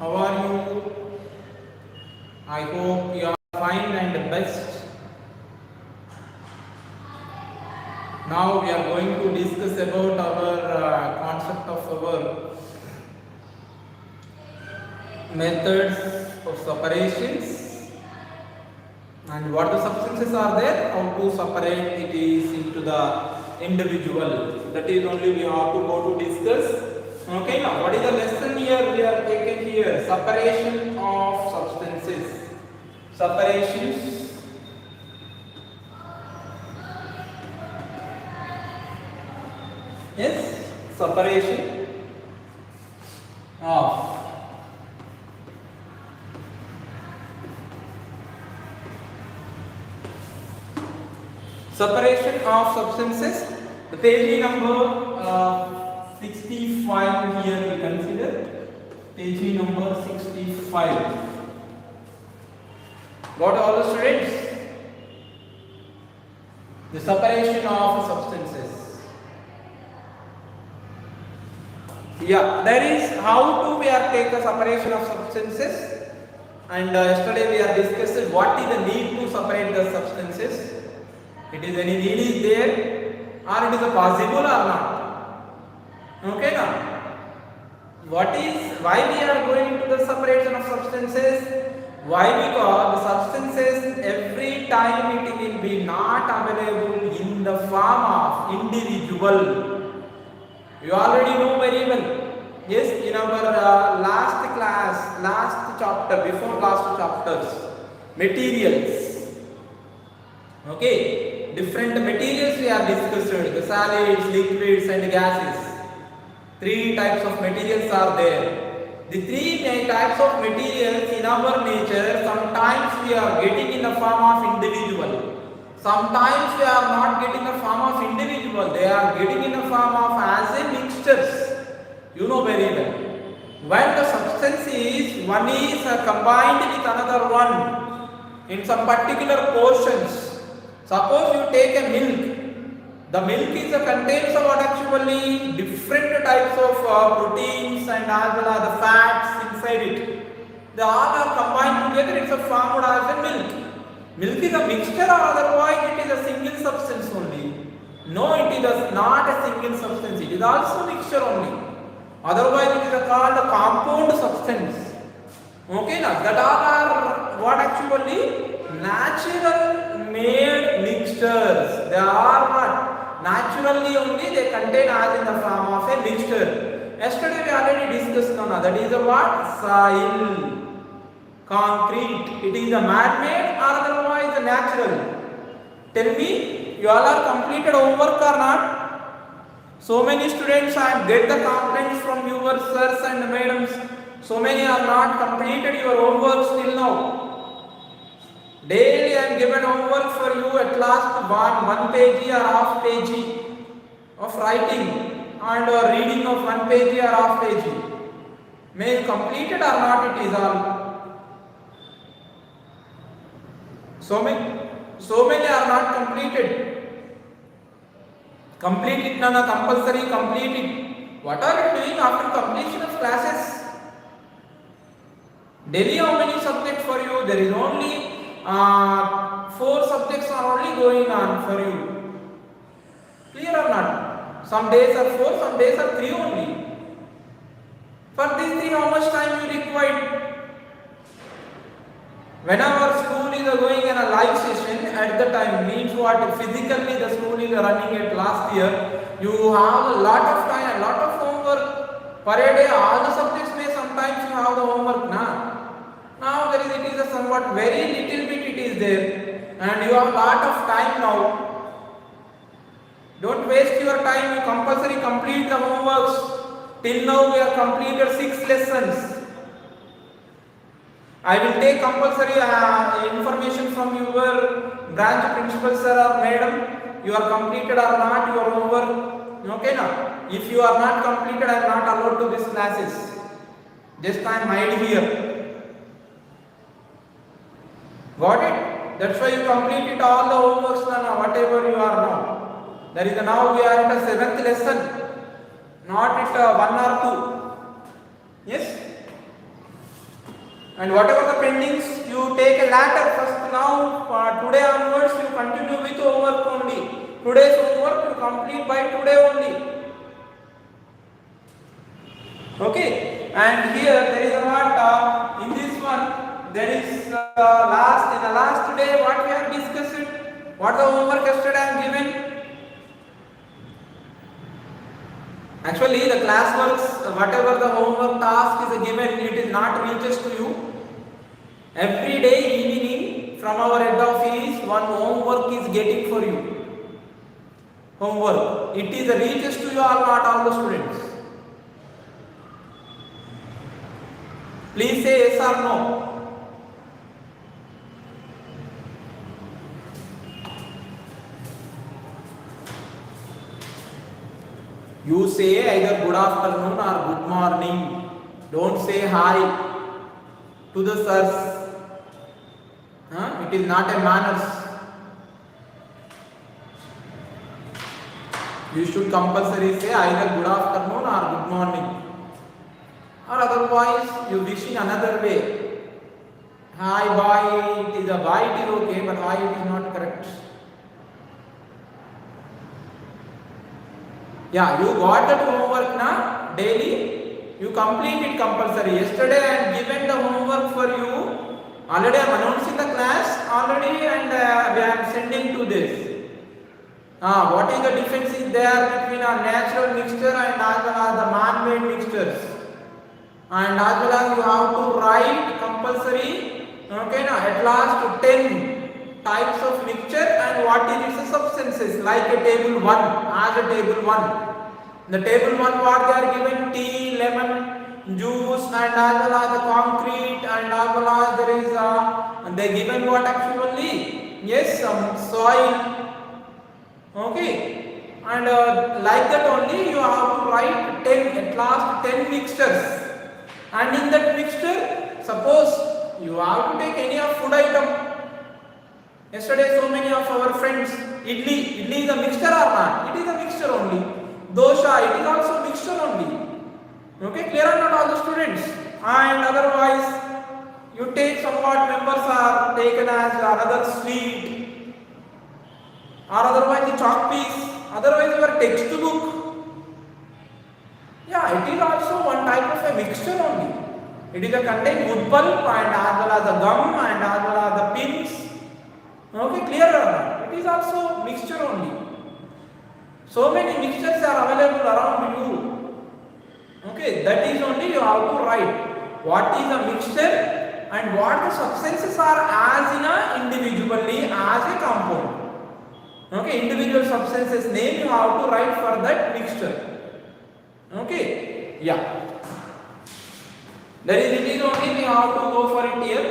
How are you? I hope you are fine and best. Now we are going to discuss about our concept of our methods of separations and what the substances are there, how to separate it is into the individual. That is only we have to go to discuss. Okay, now what is the lesson here we are taking here? Separation of substances. Separations. Yes, separation of substances. The page number 65 here we consider. Page number 65. Got all the students? The separation of substances. Yeah, that is how to we are take the separation of substances. And yesterday we are discussing what is the need to separate the substances. It is any need is there or it is a possible or not. Okay now. What is why we are going into the separation of substances? Why? Because the substances every time it will be not available in the form of individual. You already know very well. Yes, in our last class, last chapter, before last chapters, materials. Okay, different materials we have discussed, the solids, liquids and gases. Three types of materials are there. The three types of materials in our nature, sometimes we are getting in the form of individual. Sometimes we are not getting the form of individual, they are getting in the form of as a mixtures. You know very well. When the substance is, one is combined with another one in some particular portions. Suppose you take a milk. The milk is contains what actually different types of proteins and as well as the fats inside it. They all are combined together, it's a formed as a milk. Milk is a mixture or otherwise it is a single substance only. No, it is not a single substance, it is also mixture only. Otherwise it is called a compound substance. Okay, now that all are what actually natural made mixtures. They are what? Naturally only they contain as in the form of a mixture. Yesterday we already discussed on that is a what? Soil. Concrete. It is a man-made or otherwise a natural. Tell me, you all are completed homework or not? So many students I get the complaints from your sirs and madams. So many are not completed your homework till now. Daily I am given homework for you at last one page or half page of writing and reading of one page or half page. May you complete it or not, it is all. So many are not completed. Complete it, Nana, compulsory, complete it. What are you doing after completion of classes? Daily how many subjects for you? There is only 4 subjects are only going on for you. Clear or not? Some days are 4, some days are 3 only. For these 3, how much time you require? When our school is going in a live session, at the time means what? Physically the school is running at last year, you have a lot of time, a lot of homework. Per day all the subjects may sometimes you have the homework. Now there is, it is a somewhat very little bit it is there and you have a lot of time now. Don't waste your time, you compulsory complete the homeworks. Till now we have completed 6 lessons. I will take compulsory information from your branch principal sir or madam. You are completed or not your homework. Okay now? If you are not completed, I am not allowed to these classes. Just I am hide here. Got it? That's why you completed all the homeworks now, whatever you are now. There is now we are at a 7th lesson, not at 1 or 2. Yes? And whatever the pendings, you take a later first. Now today onwards you continue with homework only. Today's homework you complete by today only. Okay, and here there is a what in this one there is last in the last day what we have discussed, what the homework yesterday I am given. Actually the class works, whatever the homework task is given, it is not reaches to you. Every day evening from our head office one homework is getting for you. Homework, it is reaches to you or not all the students? Please say yes or no. You say either good afternoon or good morning. Don't say hi to the sirs. It is not a manners. You should compulsory say either good afternoon or good morning. Or otherwise you wish in another way. Hi, bye. It is a bye, it is okay, but hi it is not correct. Yeah, you got that homework now daily. You complete it compulsory. Yesterday I am given the homework for you. Already I am announcing the class already, and I am sending to this. What is the difference is there between a natural mixture and as well as the man-made mixtures? And as well as you have to write compulsory, okay, now at last 10 types of mixture and what is its substances, like a table 1, as a table 1. The table 1 what they are given, tea, lemon, juice, and as well as the concrete, and as well as there is they given what actually, yes, some soil, okay, and like that only you have to write 10, at last 10 mixtures. And in that mixture, suppose you have to take any of food item. Yesterday so many of our friends, idli is a mixture or not? It is a mixture only. Dosha, it is also mixture only. Okay, clear or not all the students? And otherwise you take somewhat members are taken as another sweet, or otherwise the chalk piece, otherwise your textbook. Yeah, it is also one type of a mixture only. It is a contain wood pulp and as well as the gum and as well as the pins. Okay, clear or not? It is also mixture only. So many mixtures are available around you. Okay, that is only you have to write. What is a mixture and what the substances are as in a individually as a compound. Okay, individual substances name you have to write for that mixture. Okay, yeah. There is it is only we have to go for it here.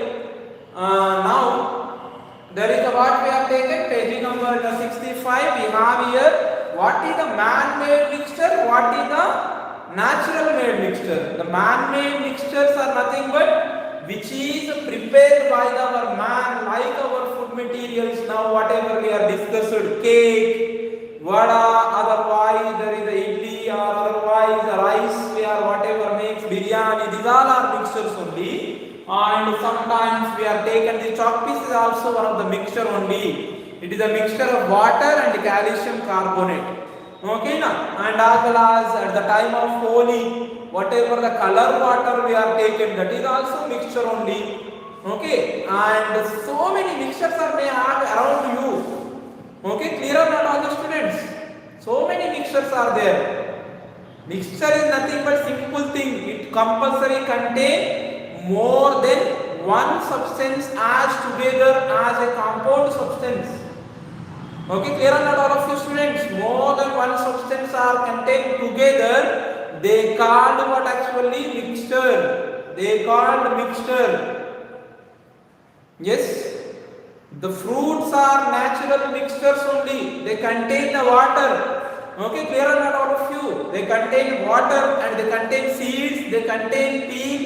Now there is a what we have taken, page number 65. We have here what is the man-made mixture, what is the natural-made mixture. The man-made mixtures are nothing but which is prepared by our man, like our food materials. Now whatever we are discussed, cake, vada, otherwise there is a idli, or otherwise rice, we are whatever makes biryani, these all are mixtures only. And sometimes we are taken the chalk piece is also one of the mixture only. It is a mixture of water and calcium carbonate. Okay, na? And as well as at the time of Holi, whatever the color water we are taken, that is also mixture only. Okay, and so many mixtures are may have around you. Okay, clear or not all the students? So many mixtures are there. Mixture is nothing but simple thing. It compulsory contain more than one substance as together as a compound substance. Okay, clear or not all of you students? More than one substance are contained together. They called what actually mixture. They called mixture. Yes. The fruits are natural mixtures only. They contain the water. Okay, clear or not all of you? They contain water and they contain seeds. They contain peel.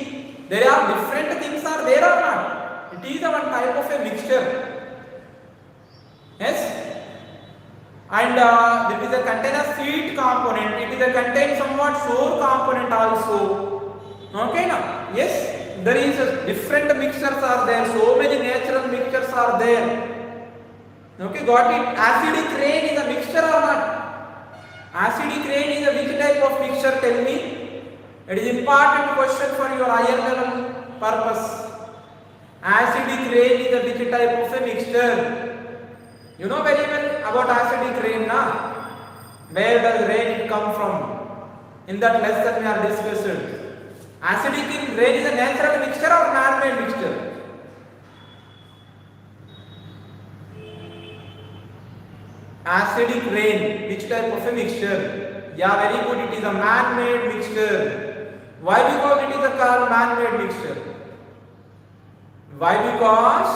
There are different things are there or not? It is one type of a mixture. Yes. And it is a contain a sweet component. It is a contain somewhat sour component also. Okay, now yes. there is a different mixtures are there, so many natural mixtures are there. Okay, got it? Acidic rain is a mixture or not? Acidic rain is a which type of mixture? Tell me. It is important question for your higher level purpose. Acidic rain is a which type of a mixture? You know very well about acidic rain, na? Where does rain come from? In that lesson we are discussed. Acidic rain is a natural mixture or man-made mixture? Acidic rain, which type of a mixture? Yeah, very good. It is a man-made mixture. Why? Because it is a called man-made mixture. Why? Because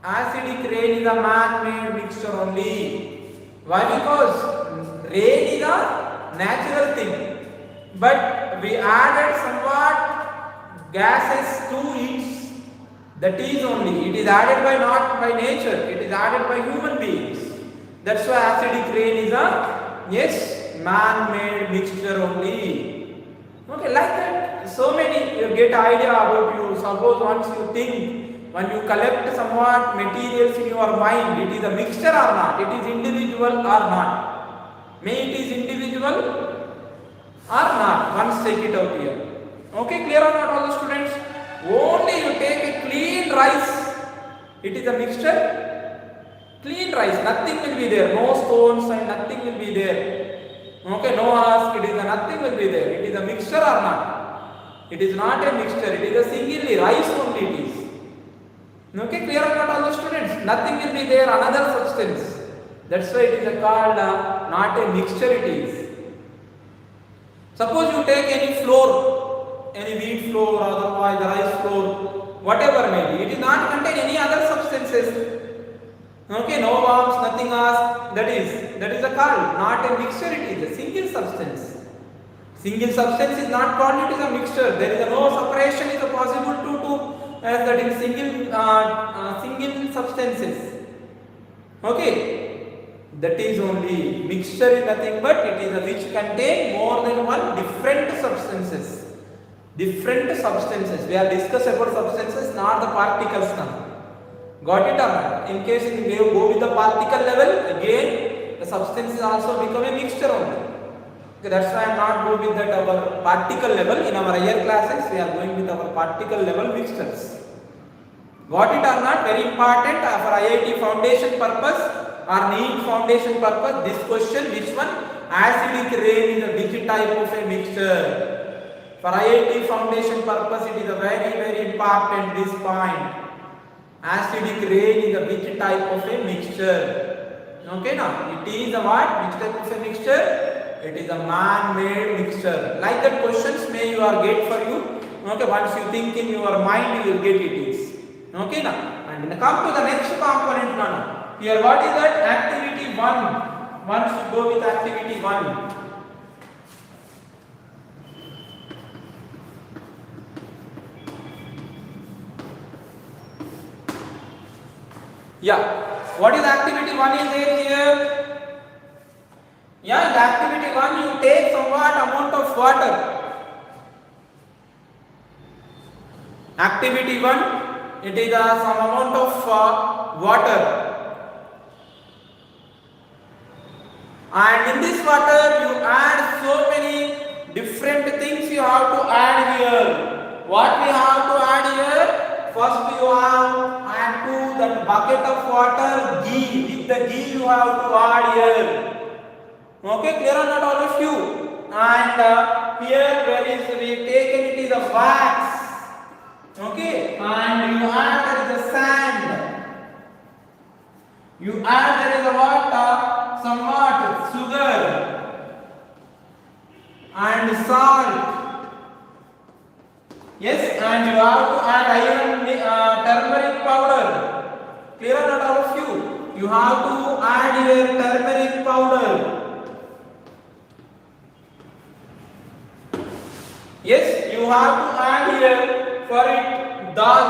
acidic rain is a man-made mixture only. Why? Because rain is a natural thing, but we added somewhat gases to it. That is only. It is added by not by nature. It is added by human beings. That's why acidic rain is a man-made mixture only. Okay, like that. So many you get idea about you. Suppose once you think, when you collect somewhat materials in your mind, it is a mixture or not? It is individual or not? May it is individual or not? Once take it out here. Okay, clear or not all the students? Only you take a clean rice. It is a mixture. Clean rice, nothing will be there, no stones and nothing will be there. Okay, no husk, it is a nothing will be there. It is a mixture or not? It is not a mixture, it is a singly rice only it is. Okay, clear or not all the students? Nothing will be there, another substance. That's why it is called not a mixture it is. Suppose you take any flour, any wheat flour or otherwise rice flour, whatever may be, it is not contain any other substances. Okay, no worms, nothing else. That is a called not a mixture. It is a single substance. Single substance is not called. It is a mixture. There is no separation is possible to that in single substances. Okay, that is only mixture is nothing but it is a which contain more than one different substances. Different substances. We are discussing about substances, not the particles now. Got it or not? In case we go with the particle level, again the substance is also become a mixture only. Okay, that's why I am not going with that our particle level. In our higher classes, we are going with our particle level mixtures. Got it or not? Very important for IIT foundation purpose or NEET foundation purpose. This question, which one? Acidic rain is a which type of a mixture? For IIT foundation purpose, it is a very important this point. Acidic rain is a which type of a mixture? Okay, now it is a what? Which type of a mixture? It is a man-made mixture. Like that questions may you are get for you. Okay, once you think in your mind, you will get it is. Okay, now and come to the next component now. Here, what is that? Activity 1. Once you go with activity 1. Yeah, what is activity 1 is there here? Yeah, in activity 1 you take somewhat amount of water. Activity 1, it is some amount of water. And in this water you add so many different things you have to add here. What we have to add here? First you have add to that bucket of water ghee. With the ghee you have to add here. Okay, clear or not all of you? And here where is we taken it is a wax. Okay, and you add there is a sand. You add there is a water, somewhat sugar and salt. Yes, and you have to add iron turmeric powder. Clear or not all of you? You have to add your turmeric powder. Yes, you have to add here for it dal.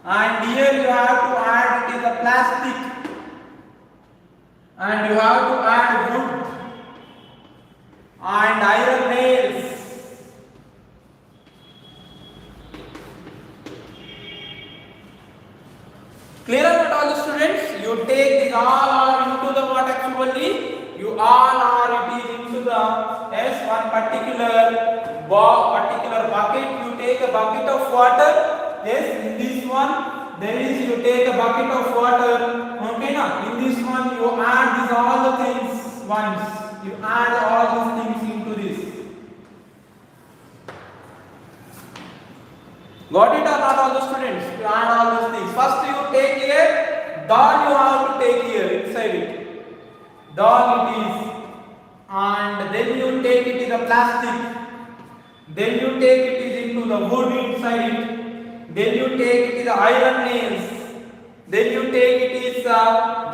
And here you have to add it is a plastic. And you have to add wood and iron nails. is all are into the what actually? You all are it is into the yes one particular bucket. You take a bucket of water. Yes, in this one there is you take a bucket of water. Okay, now in this one you add these all the things once. You add all these things into this. Got it or not, all the students? You add all those things. First you take here dal. You have to take here inside it. Dal it is, and then you take it in the plastic. Then you take it is into the wood inside it. Then you take it is the iron nails. Then you take it is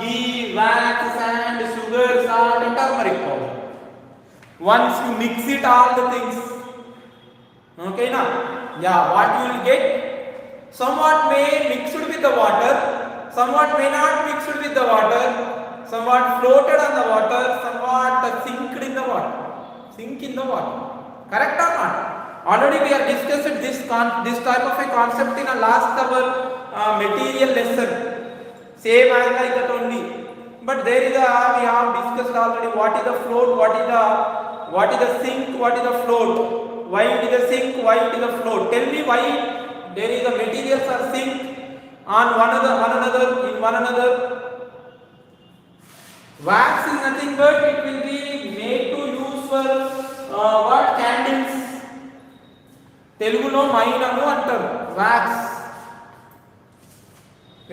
ghee, wax, sand, sugar, salt, and turmeric powder. Once you mix it all the things. Okay, now, yeah, what you will get? Somewhat may mixed with the water, somewhat may not mixed with the water, somewhat floated on the water, somewhat sinked in the water. Sink in the water. Correct or not? Already we have discussed this type of a concept in a last our material lesson. Same as like that only. But there is a we have discussed already what is the float, what is the sink, what is the float. Why it is a sink, why it is a float? Tell me why there is a materials are sink on one another. Wax is nothing but it will be made to use for what? Candles. Telugulo మైనము అంటారు wax.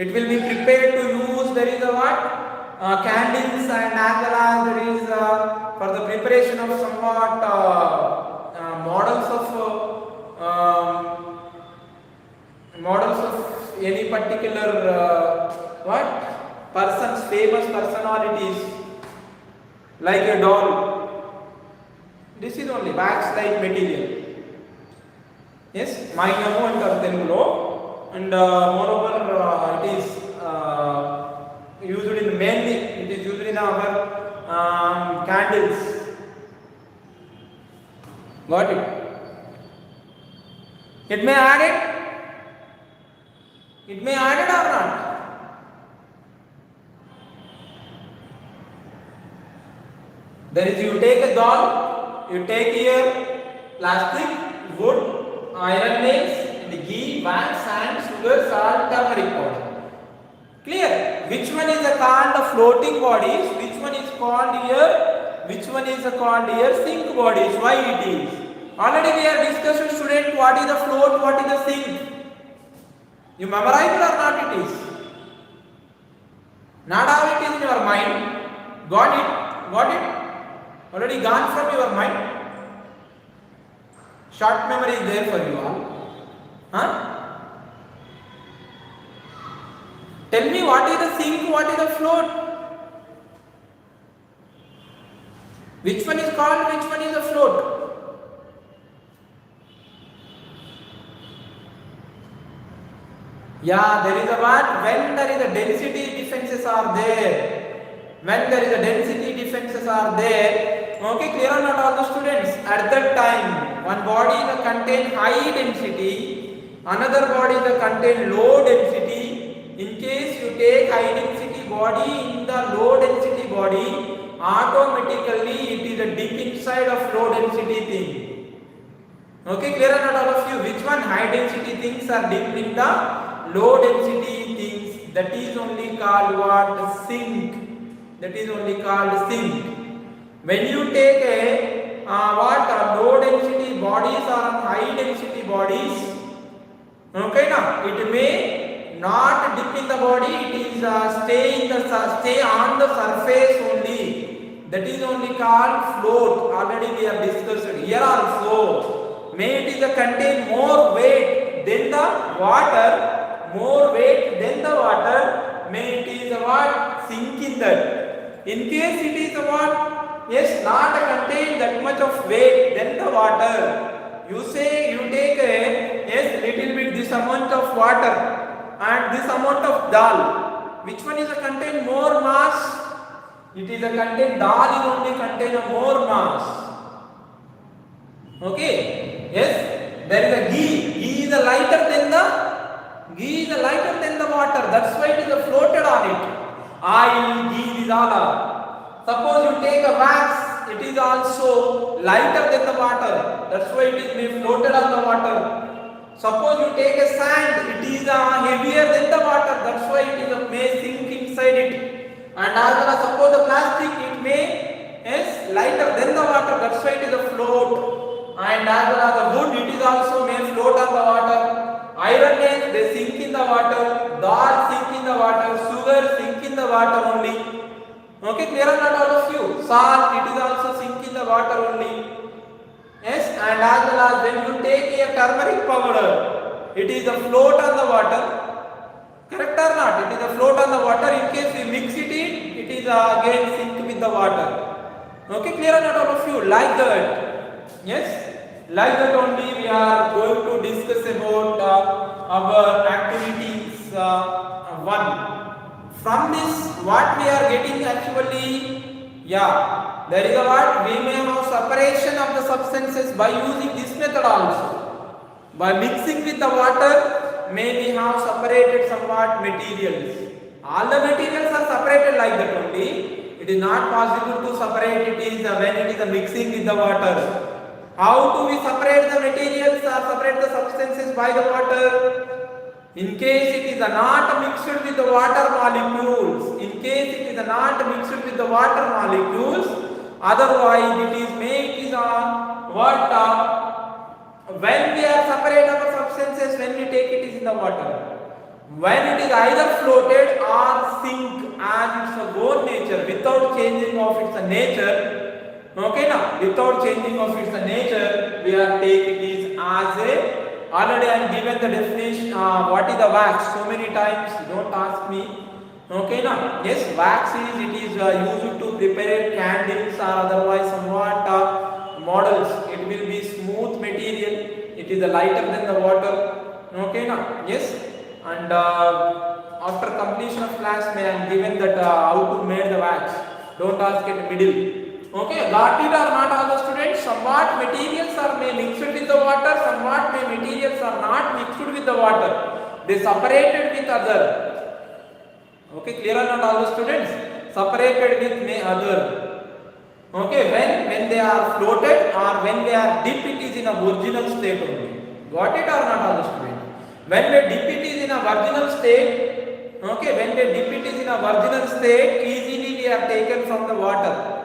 It will be prepared to use. There is a what? Candles, and as well as there is for the preparation of somewhat models of any particular what persons, famous personalities, like a doll. This is only wax like material. Yes, మైనము అంటారు తెలుగులో. And moreover it is used in mainly it is used in our candles. Got it? It may add it? It may add it or not? There is you take a doll, you take here plastic, wood, iron nails, and ghee, wax, sand, sugar, salt, turmeric powder. Clear? Which one is called the floating bodies? Which one is called here? Which one is called here sink bodies? Why it is? Already we have discussed, student, what is the float, what is the sink. You memorize it or not it is? Not how it is in your mind. Got it? Got it? Already gone from your mind? Short memory is there for you all. Huh? Tell me what is the sink, what is the float? Which one is called, which one is a float? Yeah, there is a what? When there is a density differences are there. When there is a density differences are there. Okay, clear or not all the students? At that time, one body will contain high density, another body will contain low density. In case you take high density body in the low density body, automatically it is a deep inside of low density thing. Okay, clear or not all of you? Which one? High density things are deep in the low density things. That is only called what? Sink. That is only called sink. When you take a low density bodies or high density bodies, okay, now it may not dip in the body, it is stay on the surface only. That is only called float. Already we have discussed it. Here also, may it is contain more weight than the water, more weight than the water. May it is what? Sink in that. In case it is what? Yes, not contain that much of weight than the water. You say you take a yes little bit this amount of water and this amount of dal. Which one is a contain more mass? It is a contain dal is only contain a more mass. Okay. Yes. There is a ghee. Ghee is a lighter than the water. That's why it is floated on it. oil, ghee, these all are. Suppose you take a wax, it is also lighter than the water. That's why it is may floated on the water. Suppose you take a sand, it is heavier than the water. That's why it is may sink inside it. And as well as suppose the plastic, it may is lighter than the water. That's why it is a float. And as well as the wood, it is also may float on the water. Iron is they sink in the water. Dal sink in the water. Sugar sink in the water only. Okay, clear or not all of you? Salt, it is also sink in the water only. Yes, and as well as when you take a turmeric powder, it is a float on the water. Correct or not? It is a float on the water. In case we mix it in, it is again sink with the water. Okay, clear or not all of you? Like that. Yes, like that only we are going to discuss about our activities 1. From this, what we are getting actually, yeah, there is a what we may have separation of the substances by using this method also. By mixing with the water, may we have separated somewhat materials. All the materials are separated like that only. It is not possible to separate it is when it is a mixing with the water. How do we separate the materials or separate the substances by the water? In case it is not mixed with the water molecules, in case it is not mixed with the water molecules, otherwise it is made is what when we are separate our substances, when we take it is in the water, when it is either floated or sink as its own nature without changing of its nature. Okay, now without changing of its nature, we are taking it as a. Already I am given the definition. What is the wax? So many times. Don't ask me. Okay, now yes, wax is it is used to prepare candles or otherwise somewhat models. It will be smooth material. It is lighter than the water. Okay, now yes, and after completion of class, may I am given that how to make the wax. Don't ask in the middle. Okay, got it or not all the students? Somewhat materials are may mixed with the water, somewhat may materials are not mixed with the water. They separated with other. Okay, clear or not all the students? Separated with may other. Okay, when they are floated or when they are dipped, it is in a original state only. Got it or not all the students? When they dip it is in a virginal state. Okay, when they dip it is in a virginal state, easily they are taken from the water.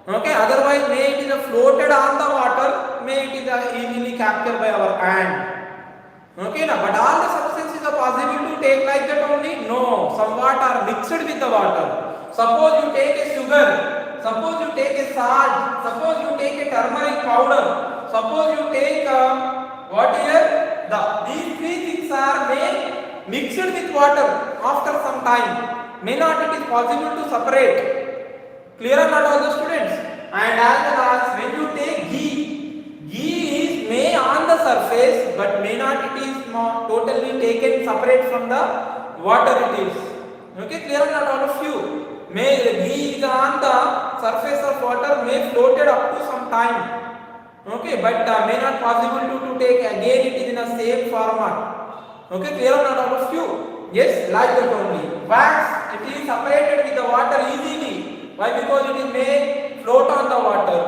Okay, otherwise may it is floated on the water, may it is easily captured by our hand. Okay, now, but all the substances are possible to take like that only? No, somewhat are mixed with the water. Suppose you take a sugar, suppose you take a salt, suppose you take a turmeric powder, suppose you take what here? These three things are made mixed with water after some time. May not it is possible to separate. Clear or not all the students? And as well as when you take ghee, ghee is may on the surface but may not it is totally taken separate from the water it is. Okay, clear or not all of you? May the ghee is on the surface of water may floated up to some time. Okay, but may not possible to take again it is in a same format. Okay, clear or not all of you? Yes, like that only. Wax, it is separated with the water easily. Why? Because it is may float on the water.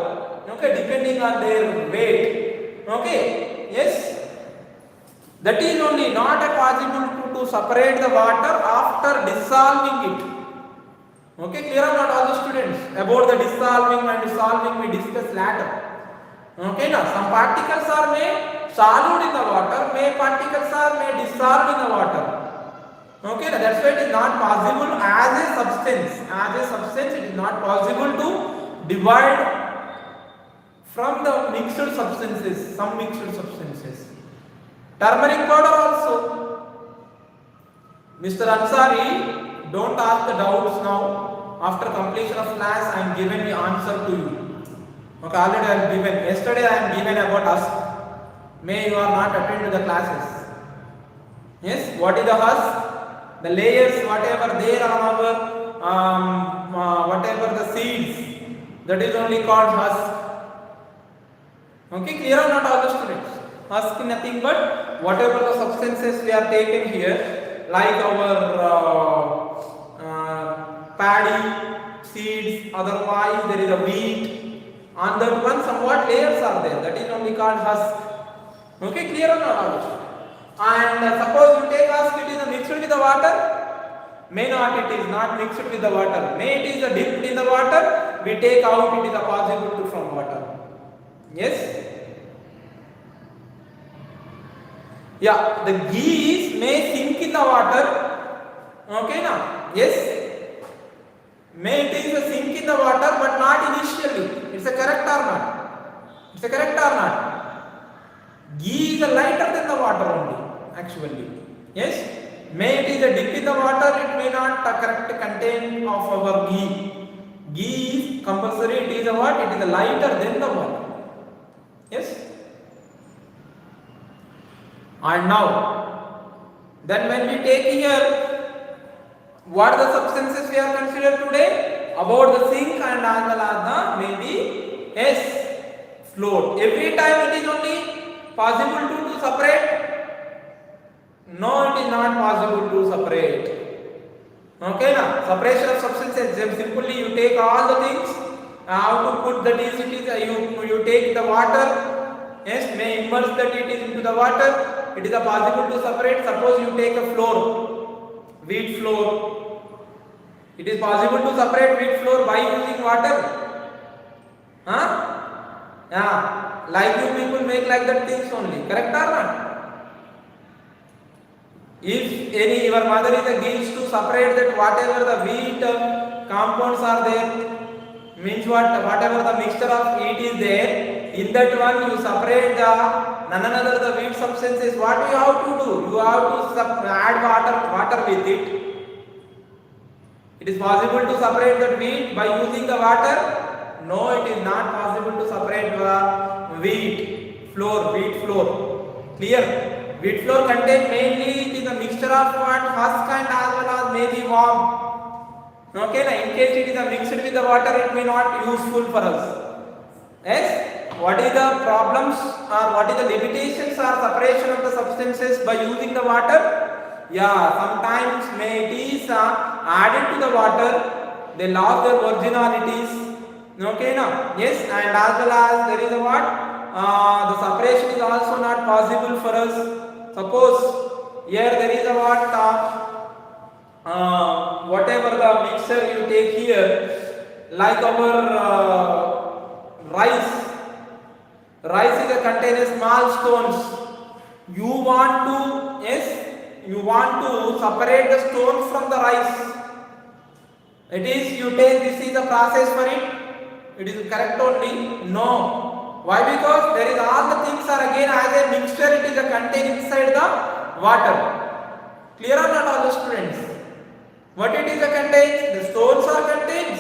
Okay, depending on their weight. Okay, yes. That is only not possible to separate the water after dissolving it. Okay, clear or not all the students? About the dissolving and dissolving we discuss later. Okay, now some particles are made solid in the water, may particles are made dissolved in the water. Okay, that's why it is not possible as a substance. As a substance, it is not possible to divide from the mixed substances, some mixed substances. Turmeric powder also. Mr. Ansari, don't ask the doubts now. After completion of class, I am given the answer to you. Okay, already I am given. Yesterday I am given about husk. May you are not attend to the classes. Yes, what is the husk? The layers, whatever there on our, whatever the seeds, that is only called husk. Okay, clear or not all the students? Husk nothing but whatever the substances we are taken here, like our paddy seeds, otherwise there is a wheat. On that one somewhat layers are there, that is only called husk. Okay, clear or not? And suppose you take husk, it is mixed with the water. May not, it is not mixed with the water. May it is dipped in the water, we take out, it is possible to from water. Yes? Yeah, the geese may sink in the water. Okay now? Yes? May it is a sink in the water, but not initially. It's a correct or not? It's a correct or not? Ghee is a lighter than the water only, actually. Yes? May it is a dip in the water, it may not correct content of our ghee. Ghee is compulsory, it is a what? It is a lighter than the water. Yes? And now, then when we take here, what are the substances we are considered today? About the sink and as well as the maybe yes, float. Every time it is only possible to separate. No, it is not possible to separate. Okay, now separation of substances. Simply you take all the things. How to put that is, it is you take the water. Yes, may immerse that it is into the water. It is possible to separate. Suppose you take a flour, wheat flour. It is possible to separate wheat flour by using water. Huh? Yeah. Like you people make like that things only. Correct or not? If any your mother is against to separate that whatever the wheat compounds are there, means whatever the mixture of wheat is there, in that one you separate the none other the wheat substances. What you have to do? You have to add water with it. It is possible to separate that wheat by using the water? No, it is not possible to separate the wheat flour. Clear? Wheat flour contains mainly it is a mixture of what? Husk and as well as maybe warm. Okay, now in case it is a mixed with the water, it may not useful for us. Yes? What is the problems or what is the limitations or separation of the substances by using the water? Yeah, sometimes may it is added to the water, they lost their originalities. Okay, now? Yes, and as well as there is a what? The separation is also not possible for us. Suppose here there is a what? Whatever the mixture you take here, like our rice. Rice is contains small stones. You want to separate the stones from the rice. It is you take this is a process for it. It is correct only? No. Why? Because there is all the things are again as a mixture, it is a contained inside the water. Clear or not all the students? What it is a contains? The stones are contains.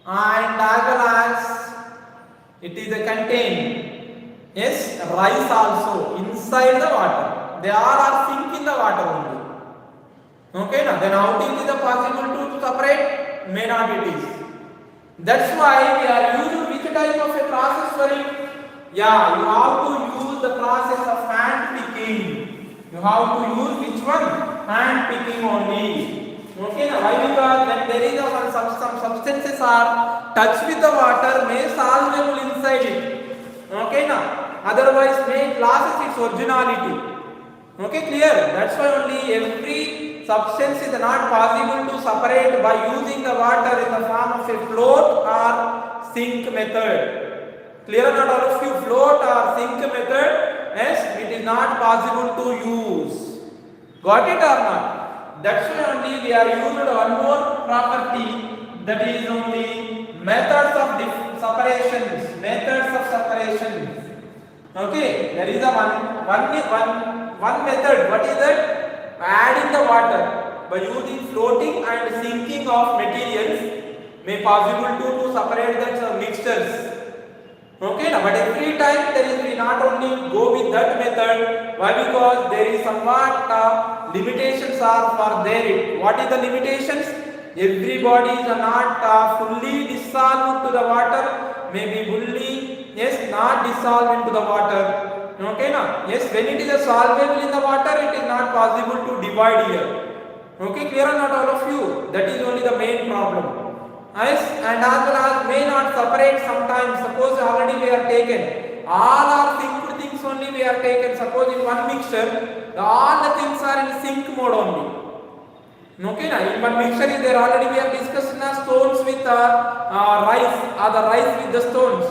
And as well as it is a contained. Yes, rice also inside the water. They all are sink in the water only. Okay, now then how it is possible to separate? May not it is. That's why we are using which type of a process for it? Yeah, you have to use the process of hand picking. You have to use which one? Hand picking only. Okay, now why? Because when there is some substances are touched with the water, may soluble inside it. Okay, now otherwise may loses its originality. Okay, clear? That's why only every substance is not possible to separate by using the water in the form of a float or sink method. Clear or not all of you? Float or sink method, yes, it is not possible to use. Got it or not? That's why only we are using one more property, that is only methods of separations. Methods of separations. Okay, there is a one method. What is that? Adding the water by using floating and sinking of materials may possible to separate the mixtures. Okay, now but every time there is we not only go with that method. Why? Because there is somewhat limitations are for there. What is the limitations? Every body is not fully dissolved to the water. May be fully not dissolved into the water. Okay, now yes, when it is a soluble in the water, it is not possible to divide here. Okay, clear or not all of you? That is only the main problem. Yes, and as well as may not separate sometimes. Suppose already we are taken. All are synced things only we are taken. Suppose in one mixture, all the things are in sync mode only. Okay, now in one mixture is there already we have discussed now stones with rice or the rice with the stones.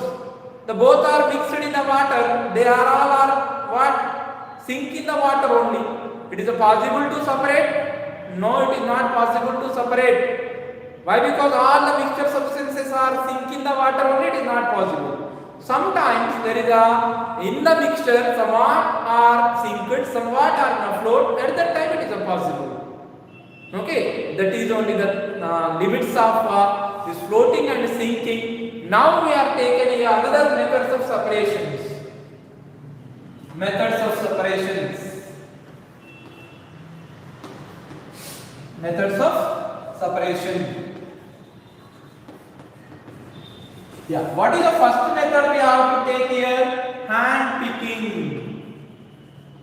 The both are mixed in the water. They are all are what? Sink in the water only. It is possible to separate? No, it is not possible to separate. Why? Because all the mixture substances are sink in the water only. It is not possible. Sometimes there is a in the mixture somewhat are synced, somewhat are in a float. At that time it is possible. Okay, that is only the limits of this floating and sinking. Now we are taking another methods of separations. Methods of separations. Methods of separation. Yeah, what is the first method we have to take here? Hand picking.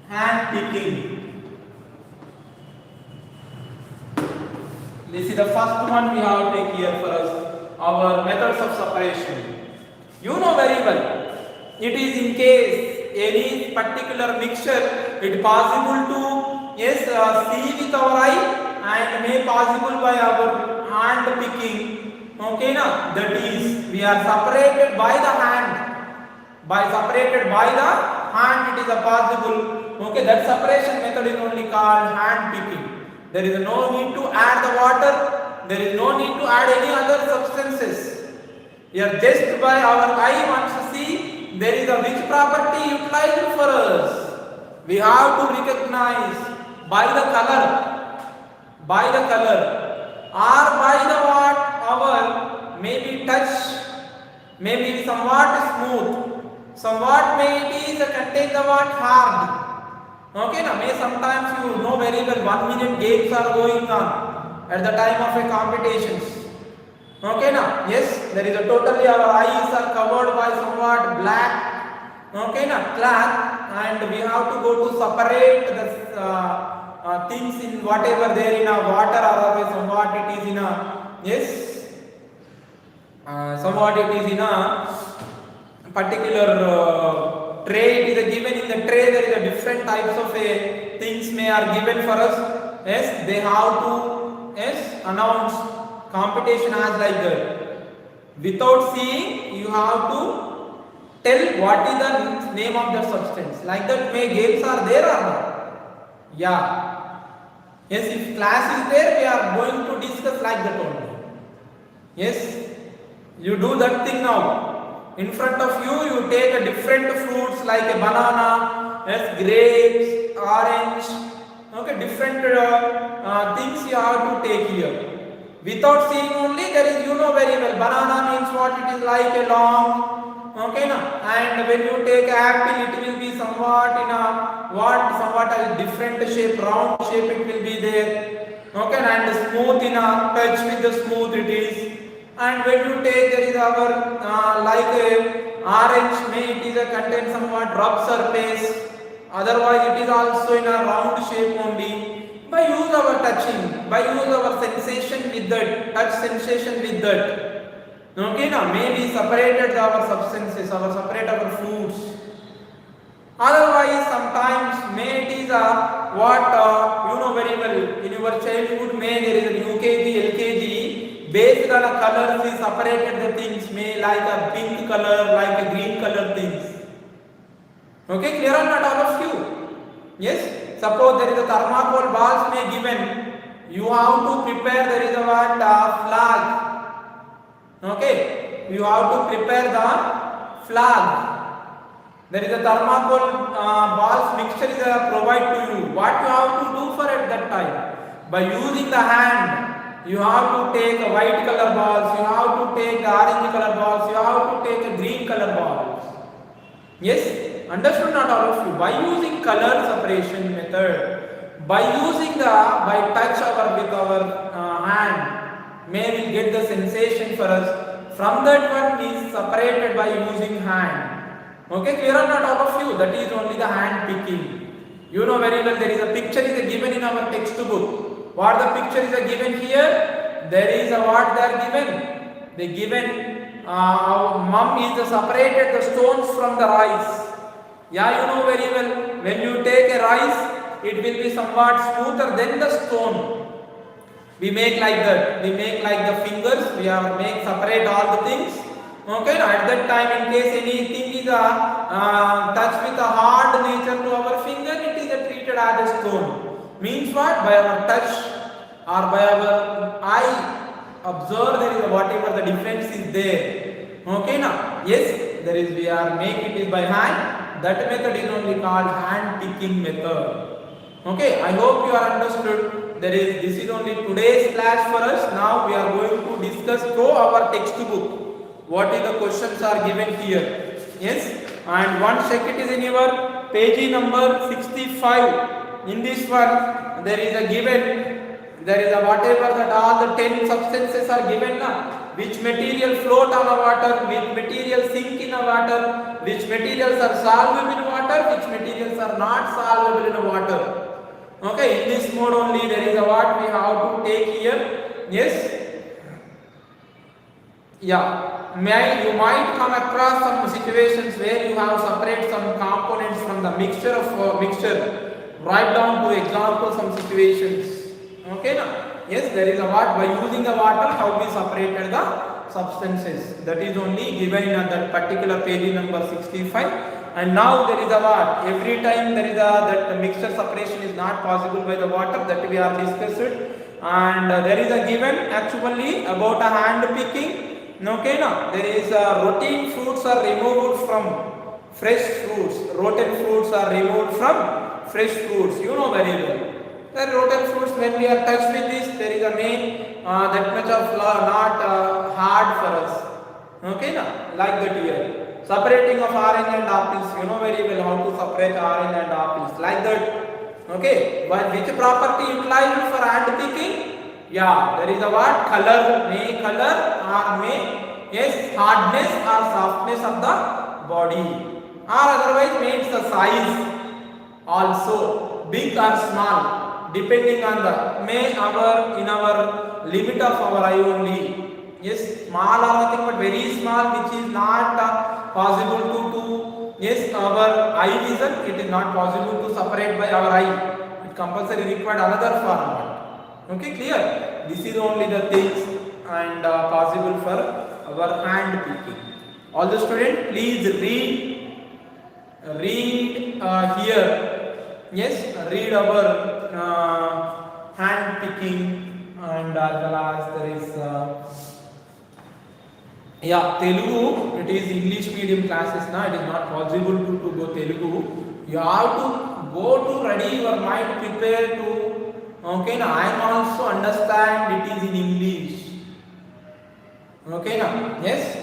Hand picking. This is the first one we have to take here for us. Our methods of separation. You know very well. It is in case any particular mixture, it is possible to see with our eye and may possible by our hand picking. Okay, now that is we are separated by the hand. By separated by the hand, it is a possible. Okay, that separation method is only called hand picking. There is no need to add the water. There is no need to add any other substances. Here just by our eye wants to see there is a which property utilized for us. We have to recognize by the color, or by the what our maybe touch, maybe somewhat smooth, somewhat may it is contain the what hard. Okay, now may sometimes you know very well 1 minute games are going on at the time of a competitions. Okay, now yes, there is a totally our eyes are covered by somewhat black. Okay, now cloth, and we have to go to separate the things in whatever there in a water or somewhat it is in a somewhat it is in a particular tray. It is given in the tray. There is a different types of things may are given for us. Yes, they have to announce competition as like that. Without seeing, you have to tell what is the name of the substance. Like that, may games are there or not? Yeah. Yes, if class is there, we are going to discuss like that only. Yes, you do that thing now. In front of you, you take a different fruits like a banana, yes, grapes, orange, okay, different things you have to take here. Without seeing only, there is, you know very well, banana means what it is like a long, okay, no? And when you take apple, it will be somewhat in a somewhat a different shape, round shape it will be there, okay, and smooth in a touch with the smooth it is. And when you take there is our like a orange, may it is a contain somewhat rough surface, otherwise it is also in a round shape only. By use our touching, by use our sensation with that, touch sensation with that. Okay, now may we separated our substances, separate our fruits. Otherwise sometimes may it is a what you know very well in your childhood, may there is a UKG, LKG. Based on a color, we separated the things, may like a pink color, like a green color things. Okay, clear or not all of you? Yes, suppose there is a thermocol balls may given, you have to prepare, there is a what flag. Okay, you have to prepare the flag. There is a thermocol balls mixture is provided to you. What you have to do for at that time? By using the hand, you have to take a white color balls, you have to take the orange color balls, you have to take a green color balls. Yes, understood not all of you? By using color separation method, by using by touch with our hand, may we get the sensation for us. From that one is separated by using hand. Okay, clear or not all of you? That is only the hand picking. You know very well there is a picture is given in our textbook. What the picture is given here? There is a what they are given? They given mom is separated the stones from the rice. Yeah, you know very well. When you take a rice, it will be somewhat smoother than the stone. We make like that. We make like the fingers. We have make separate all the things. Okay. At that time, in case anything is touch with a hard nature to our finger, it is treated as a stone. Means what? By our touch or by our eye, observe there is whatever the difference is there. Okay. Now, yes, there is. We are make it is by hand. That method is only called hand picking method. Okay, I hope you are understood. This is only today's class for us. Now we are going to discuss through our textbook. What is the questions are given here? Yes, and once check it is in your page number 65. In this one, there is a given. There is a whatever that all the 10 substances are given now. Which material float on the water, which material sink in the water, which materials are soluble in water, which materials are not soluble in water. Okay, in this mode only there is a what we have to take here. Yes. Yeah. You might come across some situations where you have separate some components from the mixture of mixture. Write down to example some situations. Okay, now. Yes, there is a what by using the water how we separated the substances. That is only given in that particular page number 65. And now there is a what? Every time there is a that mixture separation is not possible by the water, that we are discussed. And there is a given actually about a hand picking. Okay, now there is a rotten fruits are removed from fresh fruits. Rotten fruits are removed from fresh fruits. You know very well. The rotten fruits, when we are touched with this, there is a main that much of not hard for us. Okay, now like that here. Separating of orange and apples, you know very well how to separate orange and apples, like that. Okay, but which property utilized for hand picking? Yeah, there is a what? Color, may color or may, yes, hardness or softness of the body, or otherwise makes the size also, big or small, depending on the, may in our limit of our eye only. Yes, small or nothing but very small, which is not possible to yes, our eye vision, it is not possible to separate by our eye. It compulsory required another format. Okay, clear? This is only the things and possible for our hand picking. All the students, please read here. Yes, read our hand picking, and as well as there is. Yeah, Telugu, it is English medium classes now, it is not possible to go Telugu. You have to go to ready your mind, prepare to, okay, now I am also understand it is in English. Okay, now, yes?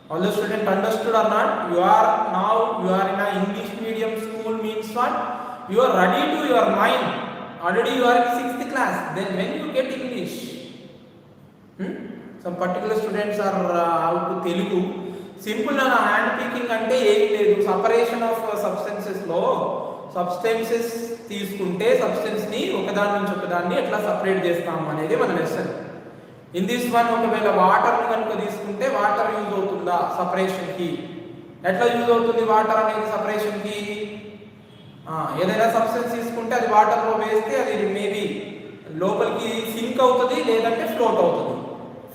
All the students understood or not? You are in an English medium school means what? You are ready to your mind. Already you are in 6th class, then when you get English? Some particular students are out to Telugu. Simple na hand picking ante em ledu, separation of substances lo substances తీసుకుంటే substance ని ఒకదాని నుంచి ఒకదాన్ని ఎట్లా separate చేస్తాం అనేది మన lesson. In this one ఒకవేళ వాటర్ ని కనుక తీసుకుంటే వాటర్ యూజ్ అవుతుందా సెపరేషన్ కి? ఎట్లా యూజ్ అవుతుంది వాటర్ అనేది సెపరేషన్ కి? ఏదైనా సబ్స్టెన్స్ తీసుకుంటే అది వాటర్ లో వేస్తే అది మేబీ లోపలికి సింక్ అవుతుంది, లేదంటే ఫ్లోట్ అవుతుంది.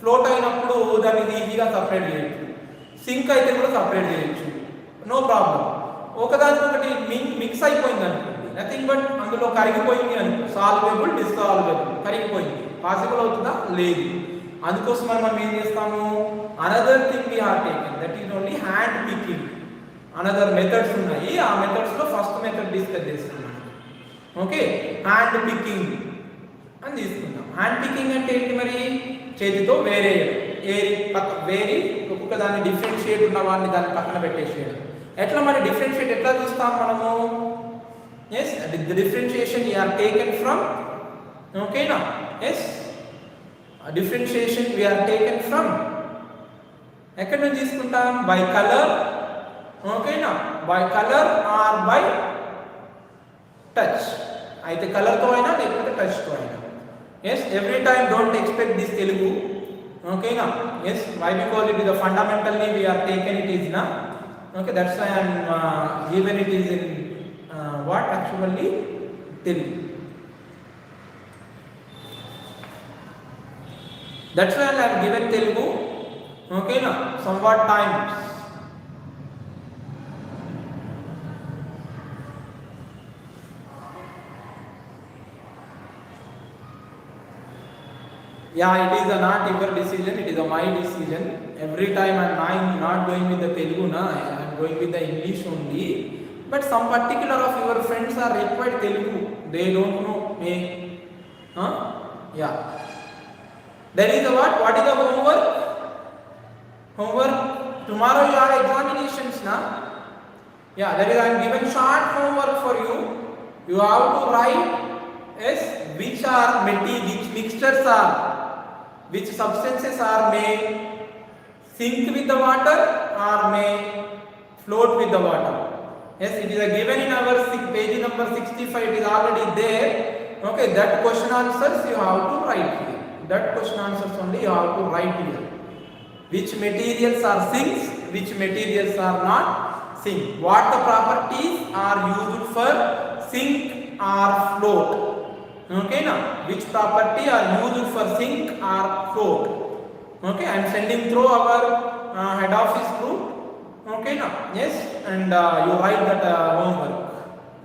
ఫ్లోట్ అయినప్పుడు దాన్ని ఈజీగా సపరేట్ చేయొచ్చు, సింక్ అయితే కూడా సపరేట్ చేయొచ్చు, నో ప్రాబ్లం. ఒకదానికొకటి మిక్స్ అయిపోయింది అనుకోండి, నథింగ్ బట్ అందులో కరిగిపోయింది అనుకో, సాల్వేబుల్ డిసాల్వేబుల్, కరిగిపోయింది, పాసిబుల్ అవుతుందా? లేదు. అందుకోసం మనం ఏం చేస్తాము? Another thing we have taken, that is only hand picking. Another methods ఉన్నాయి, ఆ మెథడ్స్ లో ఫస్ట్ మెథడ్ డిస్కస్ చేస్తున్నాం. ఓకే, హ్యాండ్ పికింగ్ అని తీసుకుందాం. హ్యాండ్ పికింగ్ అంటే ఏంటి మరి? చేతితో వేరే ఒక్కొక్క దాన్ని డిఫరెన్షియేట్ ఉన్న వాడిని దాన్ని పక్కన పెట్టేసేయడం. ఎట్లా మరి డిఫరెన్షియేట్ ఎట్లా చూస్తాం మనము? Yes, the differentiation you are taken from, ఓకేనా? Yes, differentiation we are taken from ఎక్కడి నుంచి తీసుకుంటాం? బై కలర్, ఓకేనా? By colour or by touch. అయితే కలర్తో అయినా లేకపోతే టచ్తో అయినా. Yes, every time don't expect this Telugu. Okay, now. Yes, why? Because it is a fundamentally we are taken it is na. Okay, that's why I am given it is in what actually Telugu. That's why I have given Telugu. Okay, now somewhat times. Yeah, it is not your decision, it is my decision. Every time I am not going with the Telugu, na, I am going with the English only. But some particular of your friends are required Telugu. They don't know me. Huh? Yeah. There is a what? What is the homework? Homework. Tomorrow you have examinations, na? Yeah, that is I am given short homework for you. You have to write yes, which are which mixtures are, which substances are may sink with the water or may float with the water. Yes, it is a given in our page number 65. It is already there. Okay, that question answers you have to write here. That question answers only you have to write here. Which materials are sinks, which materials are not sink. What the properties are used for sink or float. Okay, now which property are used for sink or float. Okay, I am sending through our head office group. Okay, now yes, and you write that homework.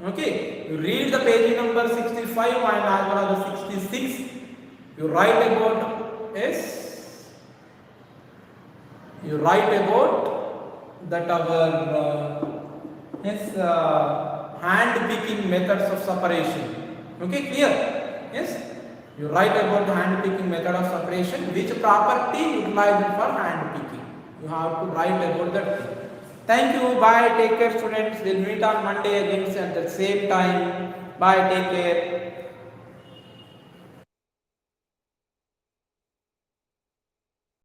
Okay, you read the page number 65 and as well as 66. You write about yes, you write about that our yes hand picking methods of separation. Okay, clear? Yes, you write about the hand picking method of separation, which property utilized for hand picking. You have to write about that thing. Thank you. Bye. Take care, students. We'll meet on Monday again at the same time. Bye. Take care.